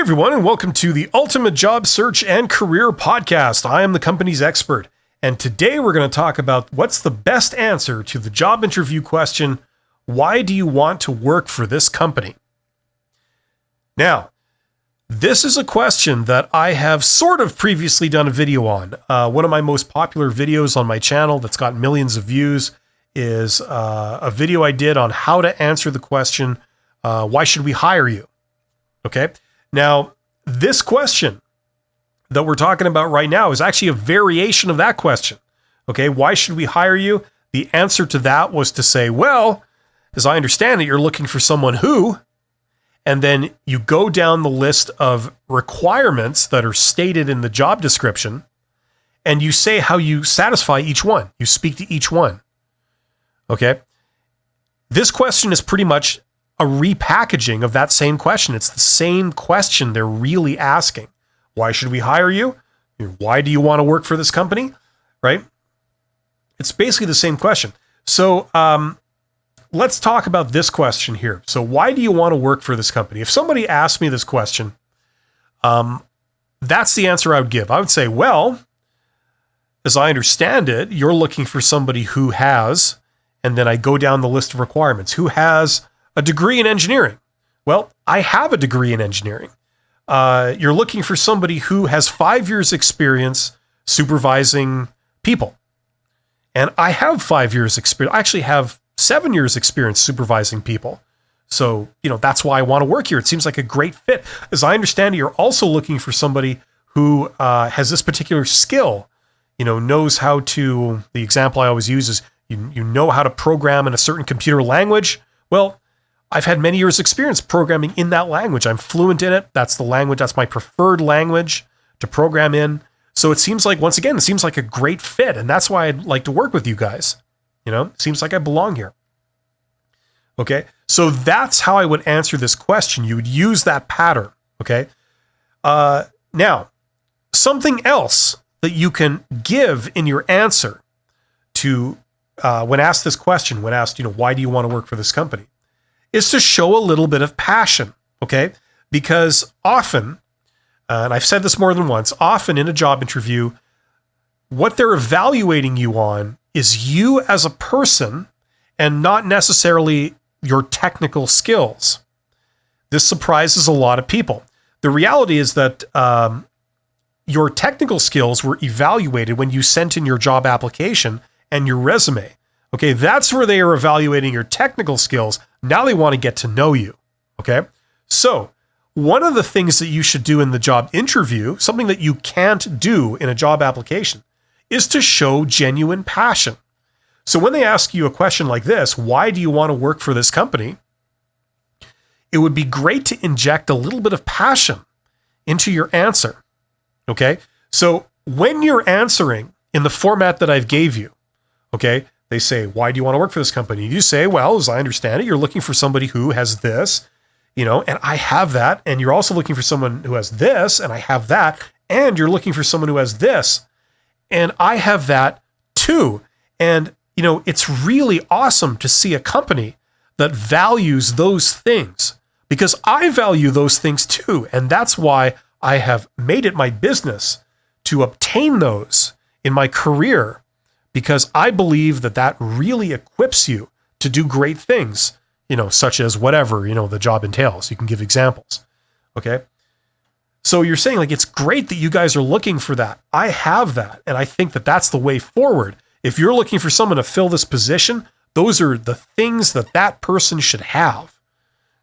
everyone, and welcome to the Ultimate Job Search and Career Podcast. I am the company's expert, and today we're going to talk about what's the best answer to the job interview question, why do you want to work for this company? Now, this is a question that I have sort of previously done a video on. One of my most popular videos on my channel that's got millions of views is a video I did on how to answer the question, why should we hire you? Okay. Now, this question that we're talking about right now is actually a variation of that question. Okay, why should we hire you? The answer to that was to say, well, as I understand it, you're looking for someone who, and then you go down the list of requirements that are stated in the job description, and you say how you satisfy each one. You speak to each one. Okay, this question is pretty much a repackaging of that same question. It's the same question they're really asking. Why should we hire you? Why do you want to work for this company? Right? It's basically the same question. So let's talk about this question here. So why do you want to work for this company? If somebody asked me this question, that's the answer I would give. I would say, well, as I understand it, you're looking for somebody who has, and then I go down the list of requirements, who has a degree in engineering. Well, I have a degree in engineering. You're looking for somebody who has 5 years experience supervising people. And I have 5 years experience. I actually have 7 years experience supervising people. So, that's why I want to work here. It seems like a great fit. As I understand it, you're also looking for somebody who has this particular skill, knows how to, the example I always use is, you know how to program in a certain computer language. Well, I've had many years experience programming in that language. I'm fluent in it. That's the language. That's my preferred language to program in. So it seems like, once again, it seems like a great fit. And that's why I'd like to work with you guys. It seems like I belong here. Okay. So that's how I would answer this question. You would use that pattern. Okay. Now, something else that you can give in your answer to, when asked this question, when asked, why do you want to work for this company? Is to show a little bit of passion, okay? Because often, and I've said this more than once, often in a job interview, what they're evaluating you on is you as a person and not necessarily your technical skills. This surprises a lot of people. The reality is that your technical skills were evaluated when you sent in your job application and your resume. Okay, that's where they are evaluating your technical skills. Now they want to get to know you. Okay, so one of the things that you should do in the job interview, something that you can't do in a job application, is to show genuine passion. So when they ask you a question like this, why do you want to work for this company? It would be great to inject a little bit of passion into your answer. Okay, so when you're answering in the format that I've gave you, okay, they say, why do you want to work for this company? You say, well, as I understand it, you're looking for somebody who has this, and I have that. And you're also looking for someone who has this, and I have that. And you're looking for someone who has this, and I have that too. And, it's really awesome to see a company that values those things, because I value those things too. And that's why I have made it my business to obtain those in my career, because I believe that really equips you to do great things, such as whatever, the job entails. You can give examples. Okay. So you're saying it's great that you guys are looking for that. I have that. And I think that that's the way forward. If you're looking for someone to fill this position, those are the things that person should have,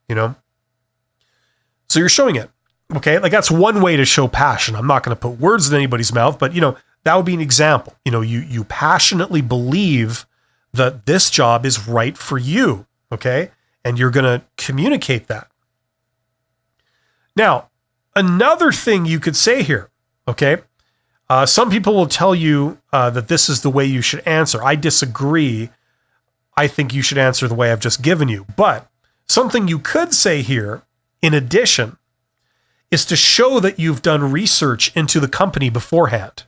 So you're showing it. Okay. That's one way to show passion. I'm not going to put words in anybody's mouth, but that would be an example. You passionately believe that this job is right for you, okay? And you're going to communicate that. Now, another thing you could say here, okay? Some people will tell you that this is the way you should answer. I disagree. I think you should answer the way I've just given you. But something you could say here, in addition, is to show that you've done research into the company beforehand.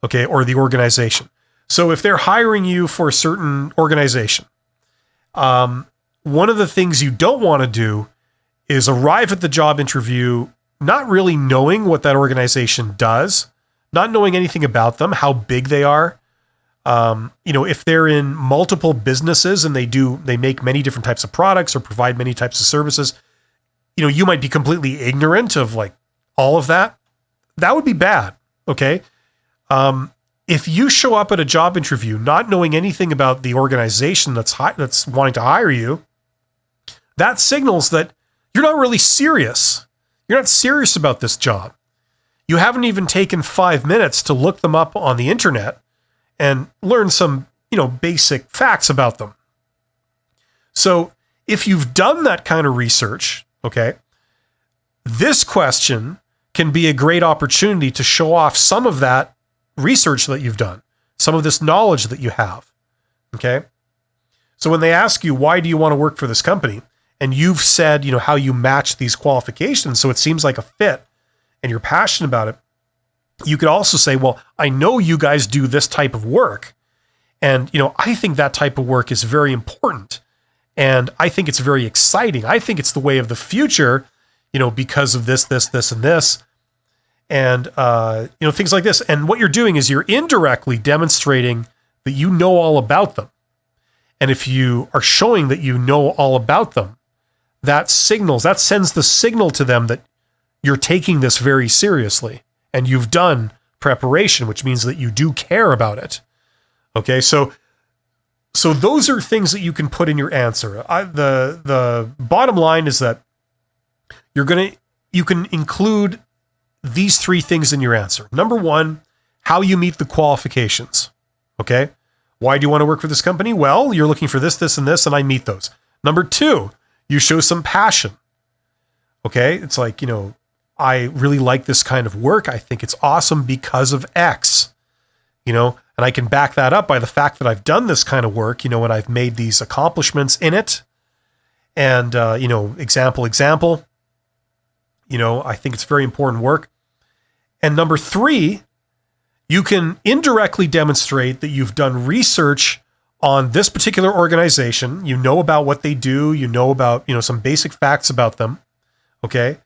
Okay, or the organization. So if they're hiring you for a certain organization, one of the things you don't want to do is arrive at the job interview not really knowing what that organization does, not knowing anything about them, how big they are. If they're in multiple businesses and they make many different types of products or provide many types of services, you might be completely ignorant of like all of that. That would be bad. Okay. If you show up at a job interview not knowing anything about the organization that's wanting to hire you, that signals that you're not really serious. You're not serious about this job. You haven't even taken 5 minutes to look them up on the internet and learn some, basic facts about them. So if you've done that kind of research, okay, this question can be a great opportunity to show off some of that research that you've done, some of this knowledge that you have, okay? So when they ask you, why do you want to work for this company? And you've said, how you match these qualifications, so it seems like a fit and you're passionate about it, you could also say, well, I know you guys do this type of work. And, I think that type of work is very important. And I think it's very exciting. I think it's the way of the future, because of this, and this. And, things like this. And what you're doing is you're indirectly demonstrating that you know all about them. And if you are showing that you know all about them, that sends the signal to them that you're taking this very seriously. And you've done preparation, which means that you do care about it. Okay, so those are things that you can put in your answer. The bottom line is that you can include these 3 things in your answer. Number 1, how you meet the qualifications. Okay, why do you want to work for this company? Well, you're looking for this, and this, and I meet those. Number 2, you show some passion. Okay, it's like, I really like this kind of work. I think it's awesome because of X, and I can back that up by the fact that I've done this kind of work, and I've made these accomplishments in it. And, example, I think it's very important work. And number 3, you can indirectly demonstrate that you've done research on this particular organization. You know about what they do. You know about, some basic facts about them. Okay.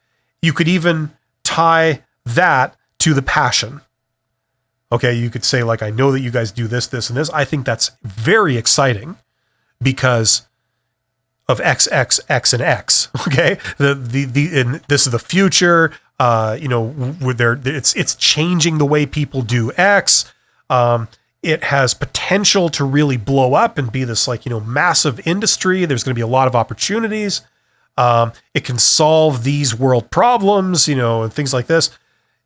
You could even tie that to the passion. Okay, you could say, like, I know that you guys do this, and this. I think that's very exciting because of X, X, X, and X. Okay, and this is the future. It's changing the way people do X. It has potential to really blow up and be this massive industry. There's going to be a lot of opportunities. It can solve these world problems, and things like this,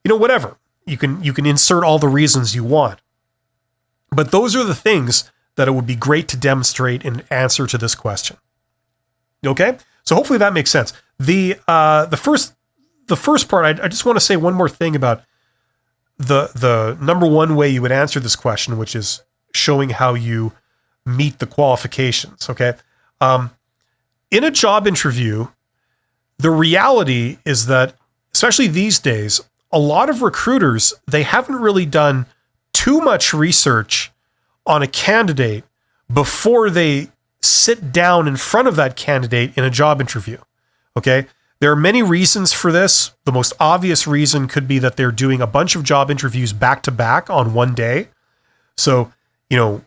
whatever. You can insert all the reasons you want. But those are the things that it would be great to demonstrate in answer to this question. Okay? So hopefully that makes sense. The first part, I just want to say one more thing about the number 1 way you would answer this question, which is showing how you meet the qualifications. Okay? In a job interview, the reality is that, especially these days, a lot of recruiters, they haven't really done too much research on a candidate before they sit down in front of that candidate in a job interview. Okay? There are many reasons for this. The most obvious reason could be that they're doing a bunch of job interviews back to back on one day. So,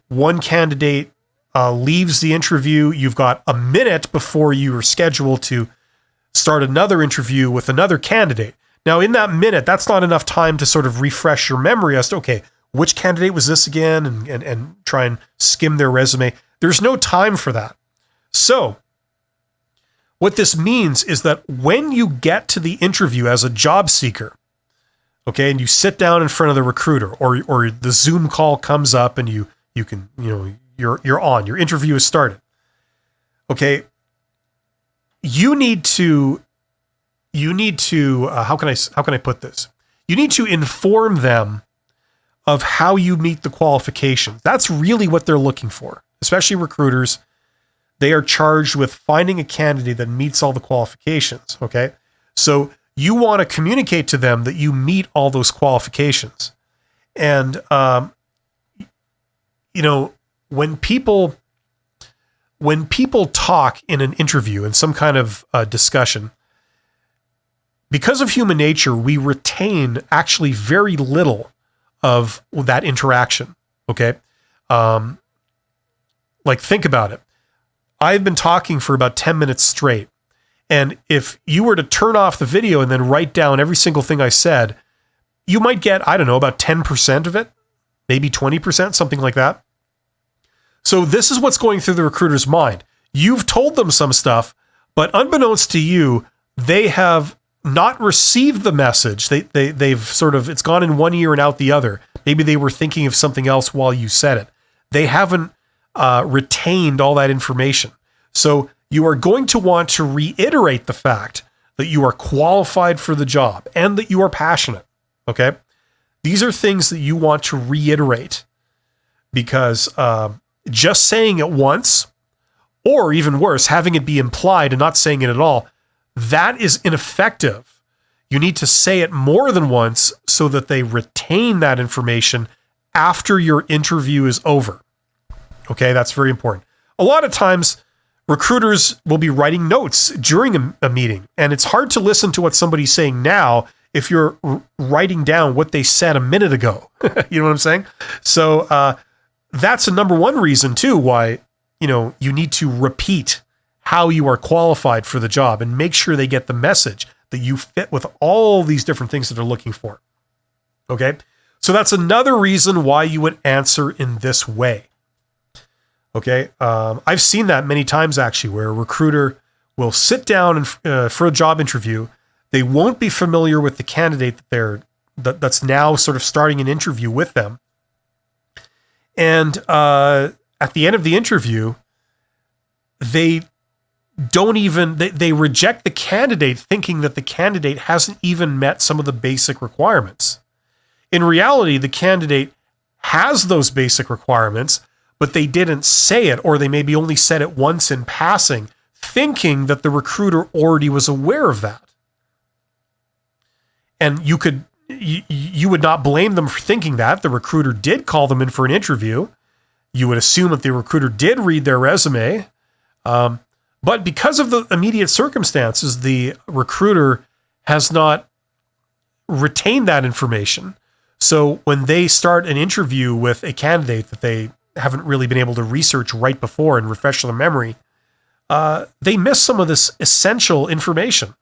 one candidate leaves the interview. You've got a minute before you are scheduled to start another interview with another candidate. Now, in that minute, that's not enough time to sort of refresh your memory as to, okay, which candidate was this again, and try and skim their resume. There's no time for that. So what this means is that when you get to the interview as a job seeker, okay, and you sit down in front of the recruiter, or the Zoom call comes up and you can, you're on, your interview is started. Okay. You need to, how can I put this? You need to inform them of how you meet the qualifications. That's really what they're looking for, especially recruiters. They are charged with finding a candidate that meets all the qualifications. Okay. So you want to communicate to them that you meet all those qualifications. And, when people talk in an interview, in some kind of discussion, because of human nature, we retain actually very little of that interaction. Okay. Like, think about it. I've been talking for about 10 minutes straight. And if you were to turn off the video and then write down every single thing I said, you might get, I don't know, about 10% of it, maybe 20%, something like that. So this is what's going through the recruiter's mind. You've told them some stuff, but unbeknownst to you, they have not received the message. They've sort of, it's gone in one ear and out the other. Maybe they were thinking of something else while you said it. They haven't retained all that information. So you are going to want to reiterate the fact that you are qualified for the job and that you are passionate. Okay. These are things that you want to reiterate, because just saying it once, or even worse, having it be implied and not saying it at all, that is ineffective. You need to say it more than once so that they retain that information after your interview is over. Okay, that's very important. A lot of times, recruiters will be writing notes during a meeting, and it's hard to listen to what somebody's saying now if you're writing down what they said a minute ago. You know what I'm saying? So that's a number one reason too why, you know, you need to repeat how you are qualified for the job and make sure they get the message that you fit with all these different things that they're looking for. Okay? So that's another reason why you would answer in this way. Okay? I've seen that many times actually, where a recruiter will sit down and for a job interview. They won't be familiar with the candidate that's now sort of starting an interview with them. And at the end of the interview, they reject the candidate, thinking that the candidate hasn't even met some of the basic requirements. In reality, the candidate has those basic requirements, but they didn't say it, or they maybe only said it once in passing, thinking that the recruiter already was aware of that. And you would not blame them for thinking that. The recruiter did call them in for an interview. You would assume that the recruiter did read their resume. But because of the immediate circumstances, the recruiter has not retained that information. So when they start an interview with a candidate that they haven't really been able to research right before and refresh their memory, they miss some of this essential information.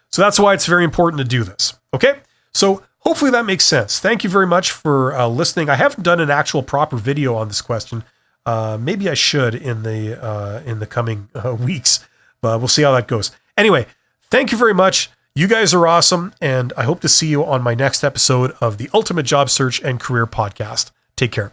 So that's why it's very important to do this. Okay? So hopefully that makes sense. Thank you very much for listening. I haven't done an actual proper video on this question. Maybe I should in the coming weeks, but we'll see how that goes. Anyway, thank you very much. You guys are awesome, and I hope to see you on my next episode of the Ultimate Job Search and Career Podcast. Take care.